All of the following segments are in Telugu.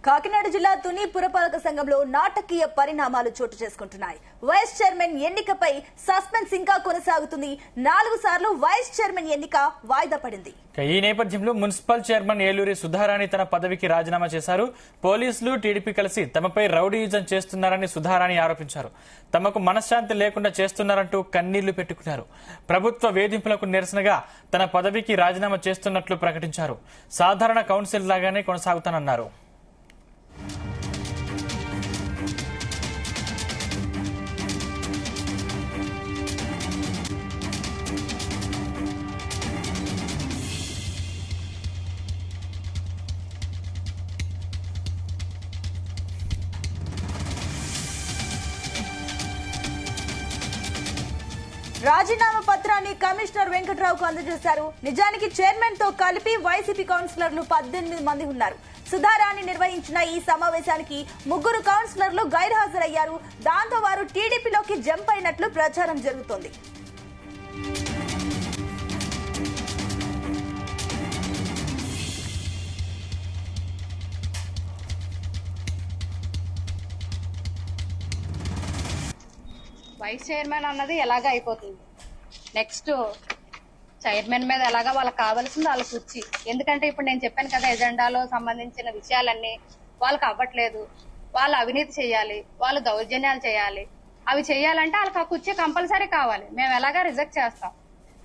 కాకినాడ జిల్లా తుని పురపాలక సంఘంలో నాటకీయ పరిణామాలు చోటు చేసుకుంటున్నాయి. వైస్ చైర్మన్ ఎన్నికపై సస్పెన్స్ ఇంకా కొనసాగుతుంది. 4 సార్లు వైస్ చైర్మన్ ఎన్నిక వాయిదా పడింది. ఈ నేపథ్యంలో మున్సిపల్ చైర్మన్ ఏలూరి సుధారాణి తన పదవికి రాజీనామా చేశారు. పోలీసులు టీడీపీ కలిసి తమపై రౌడీయిజం చేస్తున్నారని సుధారాణి ఆరోపించారు. తమకు మనశ్శాంతి లేకుండా చేస్తున్నారంటూ కన్నీళ్లు పెట్టుకున్నారు. ప్రభుత్వ వేధింపులకు నిరసనగా తన పదవికి రాజీనామా చేస్తున్నట్లు ప్రకటించారు. సాధారణ కౌన్సిల్ లాగానే కొనసాగుతానన్నారు. రాజీనామా పత్రాన్ని కమిషనర్ వెంకట్రావుకు అందజేశారు. నిజానికి చైర్మన్ తో కలిపి వైసీపీ కౌన్సిలర్లు 18 మంది ఉన్నారు. సుధారాణి నిర్వహించిన ఈ సమావేశానికి 3 కౌన్సిలర్లు గైర్హాజరయ్యారు. దాంతో వారు టీడీపీలోకి జంప్ అయినట్లు ప్రచారం జరుగుతోంది. వైస్ చైర్మన్ అన్నది ఎలాగ అయిపోతుంది. నెక్స్ట్ చైర్మన్ మీద ఎలాగా వాళ్ళకి కావాల్సింది వాళ్ళకి వచ్చి, ఎందుకంటే ఇప్పుడు నేను చెప్పాను కదా, ఎజెండాలో సంబంధించిన విషయాలన్నీ వాళ్ళకి అవ్వట్లేదు. వాళ్ళు అవినీతి చేయాలి, వాళ్ళు దౌర్జన్యాలు చేయాలి. అవి చేయాలంటే వాళ్ళకి ఆ కుర్చీ కంపల్సరీ కావాలి. మేము ఎలాగా రిజెక్ట్ చేస్తాం.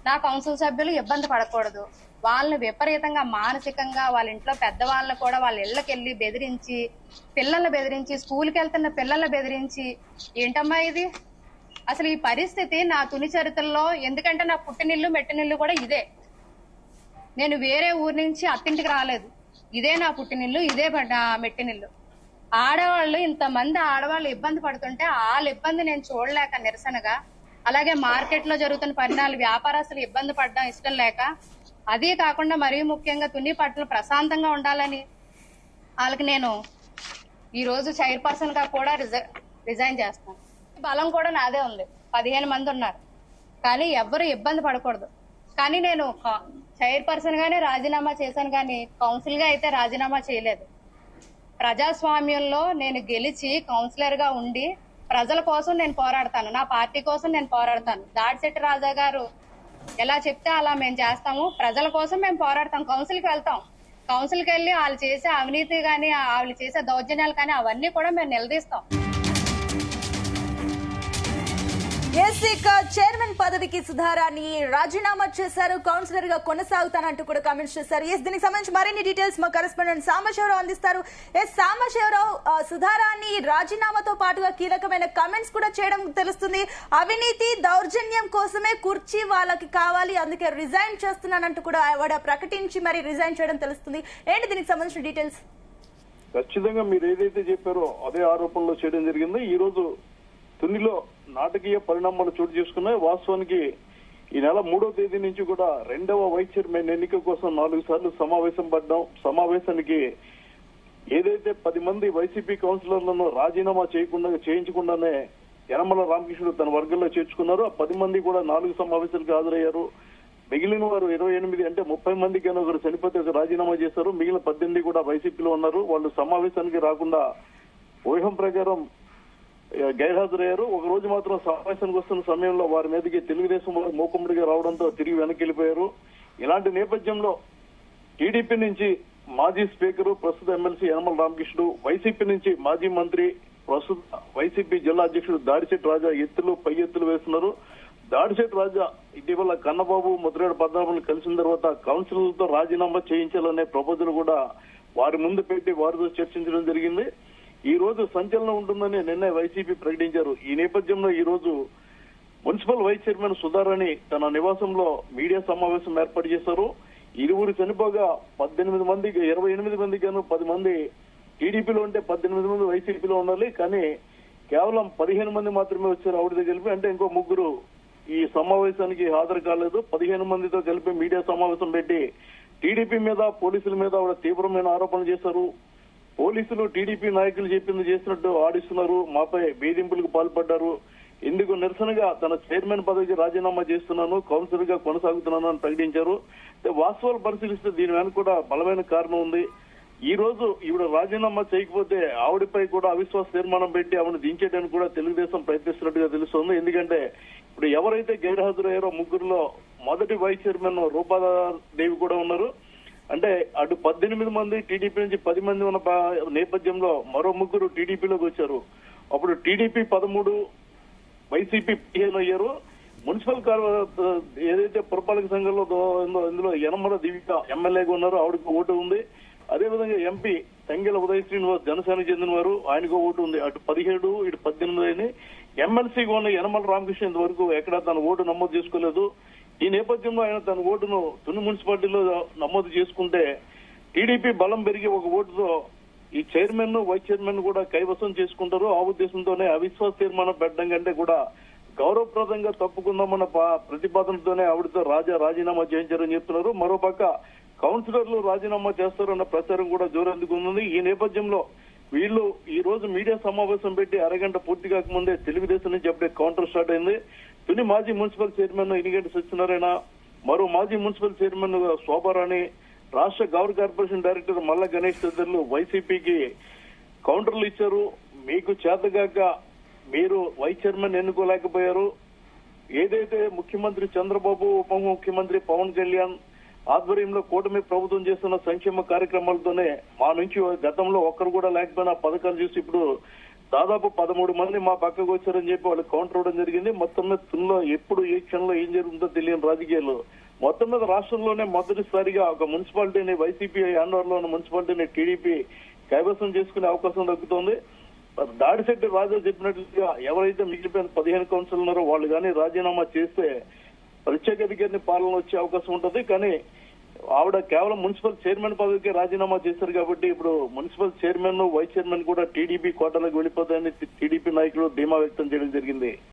నా కౌన్సిల్ సభ్యులు ఇబ్బంది పడకూడదు. వాళ్ళని విపరీతంగా మానసికంగా వాళ్ళ ఇంట్లో పెద్దవాళ్ళని కూడా వాళ్ళ ఇళ్లకి వెళ్ళి బెదిరించి, పిల్లల్ని బెదిరించి, స్కూల్కి వెళ్తున్న పిల్లల్ని బెదిరించి, ఏంటమ్మా ఇది? అసలు ఈ పరిస్థితి నా తుని చరిత్రలో, ఎందుకంటే నా పుట్టినిల్లు మెట్టినిల్లు కూడా ఇదే. నేను వేరే ఊరి నుంచి అత్తింటికి రాలేదు. ఇదే నా పుట్టినిల్లు, ఇదే మెట్టినిల్లు. ఆడవాళ్ళు, ఇంతమంది ఆడవాళ్ళు ఇబ్బంది పడుతుంటే వాళ్ళ ఇబ్బంది నేను చూడలేక నిరసనగా, అలాగే మార్కెట్ లో జరుగుతున్న పరిణామాలు, వ్యాపారస్తులు ఇబ్బంది పడడం ఇష్టం లేక, అదే కాకుండా మరీ ముఖ్యంగా తుని పట్ల ప్రశాంతంగా ఉండాలని వాళ్ళకి నేను ఈ రోజు చైర్పర్సన్ గా కూడా రిజైన్ చేస్తాను. బలం కూడా నాదే ఉంది. 15 మంది ఉన్నారు, కానీ ఎవ్వరు ఇబ్బంది పడకూడదు. కానీ నేను చైర్పర్సన్ గానే రాజీనామా చేశాను, కానీ కౌన్సిల్ గా అయితే రాజీనామా చేయలేదు. ప్రజాస్వామ్యంలో నేను గెలిచి కౌన్సిలర్ గా ఉండి ప్రజల కోసం నేను పోరాడతాను, నా పార్టీ కోసం నేను పోరాడతాను. దాడిశెట్టి రాజా గారు ఎలా చెప్తే అలా మేము చేస్తాము. ప్రజల కోసం మేము పోరాడతాం. కౌన్సిల్కి వెళ్తాం. కౌన్సిల్కి వెళ్ళి వాళ్ళు చేసే అవినీతి కానీ, వాళ్ళు చేసే దౌర్జన్యాలు కానీ అవన్నీ కూడా మేము నిలదీస్తాం. చైర్మన్ పదవికి సుధారాణి రాజీనామా చేశారు. కౌన్సిలర్ గా కొనసాగుతానంటూ కూడా కామెంట్స్ చేశారు. దీనికి సంబంధించి మరిన్ని డీటెయిల్స్ మా కరెస్పాండెంట్ సాంబశివరావు అందిస్తారు. సాంబశివరావు, సుధారాణి రాజీనామాతో పాటుగా కీలకమైన కామెంట్స్ కూడా చేయడం తెలుస్తుంది. అవినీతి దౌర్జన్యం కోసమే కుర్చీ వాళ్ళకి కావాలి, అందుకే రిజైన్ చేస్తున్నానంటూ కూడా ఆవిడ ప్రకటించి మరి రిజైన్ చేయడం తెలుస్తుంది. ఏంటి దీనికి సంబంధించిన డీటెయిల్స్? ఖచ్చితంగా మీరు ఏదైతే చెప్పారో అదే ఆరోపణలో చేయడం జరిగింది. ఈ రోజు తునిలో నాటకీయ పరిణామాలు చోటు చేసుకున్నాయి. వాస్తవానికి ఈ నెల 3వ తేదీ నుంచి కూడా 2వ వైస్ చైర్మన్ ఎన్నిక కోసం 4 సార్లు సమావేశం పడ్డాం. సమావేశానికి ఏదైతే 10 మంది వైసీపీ కౌన్సిలర్లను రాజీనామా చేయించకుండానే యనమల రామకృష్ణుడు తన వర్గంలో చేర్చుకున్నారు. ఆ 10 మంది కూడా 4 సమావేశాలకు హాజరయ్యారు. మిగిలిన వారు 28, అంటే 30 మందికి ఒకరు చనిపోతే రాజీనామా చేశారు. మిగిలిన 18 కూడా వైసీపీలో ఉన్నారు. వాళ్ళు సమావేశానికి రాకుండా ఊహం ప్రకారం గైర్హాజరయ్యారు. ఒక రోజు మాత్రం సమావేశానికి వస్తున్న సమయంలో వారి మీదకి తెలుగుదేశం వారు మూకుమ్మడిగా రావడంతో తిరిగి వెనక్కి వెళ్ళిపోయారు. ఇలాంటి నేపథ్యంలో టీడీపీ నుంచి మాజీ స్పీకరు, ప్రస్తుత ఎమ్మెల్సీ యనమల రామకృష్ణుడు, వైసీపీ నుంచి మాజీ మంత్రి, ప్రస్తుత వైసీపీ జిల్లా అధ్యక్షుడు దాడిశెట్టి రాజా పై ఎత్తులు వేస్తున్నారు. దాడిశెట్టి రాజా ఇటీవల కన్నబాబు, ముద్రేడు పద్మనాభులు కలిసిన తర్వాత కౌన్సిలర్లతో రాజీనామా చేయించాలనే ప్రపోజల్ కూడా వారి ముందు పెట్టి వారితో చర్చించడం జరిగింది. ఈ రోజు సంచలనం ఉంటుందని నిన్న వైసీపీ ప్రకటించారు. ఈ నేపథ్యంలో ఈ రోజు మున్సిపల్ వైస్ చైర్మన్ సుధారాణి తన నివాసంలో మీడియా సమావేశం ఏర్పాటు చేశారు. ఇరువురు చనిపోగా 28 మందికి గాను 10 మంది టీడీపీలో ఉంటే 18 మంది వైసీపీలో ఉండాలి. కానీ కేవలం 15 మంది మాత్రమే వచ్చారు ఆవిడతో కలిపి. అంటే ఇంకో 3 ఈ సమావేశానికి హాజరు కాలేదు. 15 మందితో కలిపి మీడియా సమావేశం పెట్టి టీడీపీ మీద, పోలీసుల మీద ఆవిడ తీవ్రమైన ఆరోపణలు చేశారు. పోలీసులు టీడీపీ నాయకులు చెప్పింది చేసినట్టు ఆడిస్తున్నారు, మాపై వేధింపులకు పాల్పడ్డారు. ఇందుకు నిరసనగా తన చైర్మన్ పదవికి రాజీనామా చేస్తున్నాను, కౌన్సిలర్ గా కొనసాగుతున్నాను అని ప్రకటించారు. వాస్తవాలు పరిశీలిస్తే దీని వెనక కూడా బలమైన కారణం ఉంది. ఈ రోజు ఈవిడ రాజీనామా చేయకపోతే ఆవిడపై కూడా అవిశ్వాస తీర్మానం పెట్టి ఆవిడ దించేయడానికి కూడా తెలుగుదేశం ప్రయత్నిస్తున్నట్టుగా తెలుస్తోంది. ఎందుకంటే ఇప్పుడు ఎవరైతే గైర్హాజరయ్యారో ముగ్గురులో మొదటి వైస్ చైర్మన్ రూపాదేవి కూడా ఉన్నారు. అంటే అటు 18 మంది టీడీపీ నుంచి 10 మంది ఉన్న నేపథ్యంలో మరో ముగ్గురు టీడీపీలోకి వచ్చారు. అప్పుడు టీడీపీ 13, వైసీపీ 15 అయ్యారు. మున్సిపల్ ఏదైతే పురపాలక సంఘంలో ఇందులో యనమల దివిక ఎమ్మెల్యేగా ఉన్నారు, ఆవిడకి ఓటు ఉంది. అదేవిధంగా ఎంపీ తంగెల ఉదయ్ శ్రీనివాస్ జనసేనకు చెందిన వారు, ఆయనకు ఓటు ఉంది. అటు 17, ఇటు 18 అయింది. ఎమ్మెల్సీగా ఉన్న యనమల రామకృష్ణ ఇంతవరకు ఎక్కడ తన ఓటు నమోదు చేసుకోలేదు. ఈ నేపథ్యంలో ఆయన తన ఓటును తుని మున్సిపాలిటీలో నమోదు చేసుకుంటే టీడీపీ బలం పెరిగి ఒక ఓటుతో ఈ చైర్మన్, వైస్ చైర్మన్ కూడా కైవసం చేసుకుంటారు. ఆ ఉద్దేశంతోనే అవిశ్వాస తీర్మానం పెట్టడం కంటే కూడా గౌరవప్రదంగా తప్పుకుందామన్న ప్రతిపాదనతోనే ఆవిడతో రాజీనామా చేయించారని చెప్తున్నారు. మరోపక్క కౌన్సిలర్లు రాజీనామా చేస్తారన్న ప్రచారం కూడా జోరందుకుంది. ఈ నేపథ్యంలో వీళ్ళు ఈ రోజు మీడియా సమావేశం పెట్టి అరగంట పూర్తి కాకముందే తెలుగుదేశం నుంచి అప్పుడే కౌంటర్ స్టార్ట్ అయింది. తుని మాజీ మున్సిపల్ చైర్మన్ ఇనిగంటి సత్యనారాయణ, మరో మాజీ మున్సిపల్ చైర్మన్ శోభారాణి, రాష్ట్ర గౌర్ కార్పొరేషన్ డైరెక్టర్ మల్ల గణేష్ తదితరులు వైసీపీకి కౌంటర్లు ఇచ్చారు. మీకు చేతగాక మీరు వైస్ చైర్మన్ ఎన్నుకోలేకపోయారు. ఏదైతే ముఖ్యమంత్రి చంద్రబాబు, ఉప ముఖ్యమంత్రి పవన్ కళ్యాణ్ ఆధ్వర్యంలో కూటమి ప్రభుత్వం చేస్తున్న సంక్షేమ కార్యక్రమాలతోనే మా నుంచి గతంలో ఒక్కరు కూడా లేకపోయినా పథకాలు చూసి ఇప్పుడు దాదాపు 13 మంది మా పక్కకు వచ్చారని చెప్పి వాళ్ళు కౌంటర్ ఇవ్వడం జరిగింది. మొత్తం మీద తునిలో ఎప్పుడు ఏ క్షణంలో ఏం జరుగుతుందో తెలియని రాజకీయాలు. మొత్తం మీద రాష్ట్రంలోనే మొదటిసారిగా ఒక మున్సిపాలిటీని వైసీపీ హ్యాండ్ఓవర్లో ఉన్న మున్సిపాలిటీని టీడీపీ కైవసం చేసుకునే అవకాశం దక్కుతోంది. దాడిశెట్టి రాజా చెప్పినట్లుగా ఎవరైతే మిగిలిపోయిన 15 కౌన్సిల్ ఉన్నారో వాళ్ళు కానీ రాజీనామా చేస్తే ప్రత్యేక అధికారిని పాలన వచ్చే అవకాశం ఉంటుంది. కానీ ఆవిడ కేవలం మున్సిపల్ చైర్మన్ పదవికి రాజీనామా చేశారు కాబట్టి ఇప్పుడు మున్సిపల్ చైర్మన్, వైస్ చైర్మన్ కూడా టీడీపీ కోటాలకు వెళ్లిపోతాయని టీడీపీ నాయకులు ధీమా వ్యక్తం చేయడం జరిగింది.